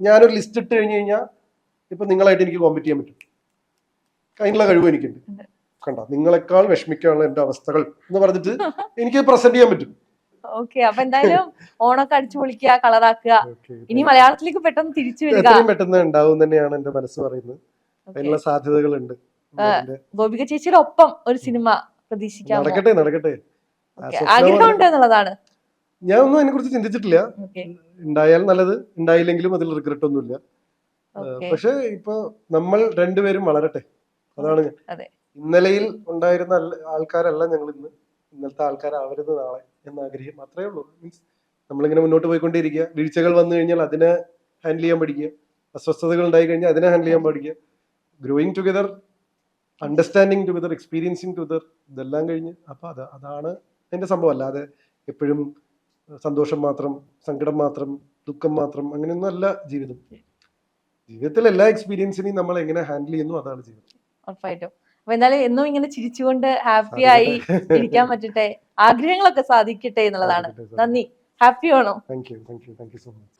ഞാനൊരു ലിസ്റ്റ് ഇട്ട് കഴിഞ്ഞു കഴിഞ്ഞാൽ ഇപ്പൊ നിങ്ങളായിട്ട് എനിക്ക് കോമ്പറ്റ് ചെയ്യാൻ പറ്റും. അതിനുള്ള കഴിവ് എനിക്കുണ്ട്. കണ്ട, നിങ്ങളെക്കാൾ വിഷമിക്കാനുള്ള എന്റെ അവസ്ഥകൾ എന്ന് പറഞ്ഞിട്ട് എനിക്ക് പ്രസന്റ് ചെയ്യാൻ പറ്റും. ഓക്കെ, അപ്പൊ എന്തായാലും ഓണൊക്കെ അടിച്ചു പൊളിക്കുക, കളറാക്കുക. ഇനി മലയാളത്തിലേക്ക് പെട്ടെന്ന് തിരിച്ചു വരിക എത്രയും പെട്ടെന്ന് ഉണ്ടാവും തന്നെയാണ് എന്റെ മനസ്സ് പറയുന്നത്. അതിനുള്ള സാധ്യതകളുണ്ട്. ഗോപിക ചേച്ചിയുടെ ഒപ്പം ഒരു സിനിമ പ്രതീക്ഷിക്കാം. നടക്കട്ടെ. ആഗ്രഹമുണ്ട് എന്നുള്ളതാണ്. ഞാൻ ഒന്നും അതിനെ കുറിച്ച് ചിന്തിച്ചിട്ടില്ല. ഉണ്ടായാൽ നല്ലത്, ഉണ്ടായില്ലെങ്കിലും അതിൽ റിഗ്രറ്റ് ഒന്നുമില്ല. പക്ഷെ ഇപ്പൊ നമ്മൾ രണ്ടുപേരും വളരട്ടെ, അതാണ് ഞാൻ. ഇന്നലെയിൽ ഉണ്ടായിരുന്ന ആൾക്കാരല്ല ഞങ്ങൾ ഇന്നലത്തെ ആൾക്കാരാവരുത് നാളെ എന്ന ആഗ്രഹം അത്രേ ഉള്ളൂ. മീൻസ് നമ്മളിങ്ങനെ മുന്നോട്ട് പോയിക്കൊണ്ടിരിക്കുക. വീഴ്ചകൾ വന്നു കഴിഞ്ഞാൽ അതിനെ ഹാൻഡിൽ ചെയ്യാൻ പഠിക്കുക. അസ്വസ്ഥതകൾ ഉണ്ടായി കഴിഞ്ഞാൽ അതിനെ ഹാൻഡിൽ ചെയ്യാൻ പഠിക്കുക. Growing together, understanding together, experiencing together, ഇതെല്ലാം കഴിഞ്ഞ് അപ്പൊ അതാണ് എന്റെ സംഭവം. അല്ലാതെ എപ്പോഴും സന്തോഷം മാത്രം, സങ്കടം മാത്രം, ദുഃഖം മാത്രം, അങ്ങനെയൊന്നും അല്ല ജീവിതം. ജീവിതത്തിൽ എല്ലാ എക്സ്പീരിയൻസിനെയും നമ്മൾ എങ്ങനെ ഹാൻഡിൽ ചെയ്യുന്നു അതാണ് ജീവിതം. ഉറപ്പായിട്ടും. അപ്പൊ എന്തായാലും എന്നും ഇങ്ങനെ ചിരിച്ചുകൊണ്ട് ഹാപ്പി ആയി ഇരിക്കാൻ പറ്റട്ടെ, ആഗ്രഹങ്ങളൊക്കെ സാധിക്കട്ടെ എന്നുള്ളതാണ്. നന്ദി, ഹാപ്പി ആണോ? Thank you so much.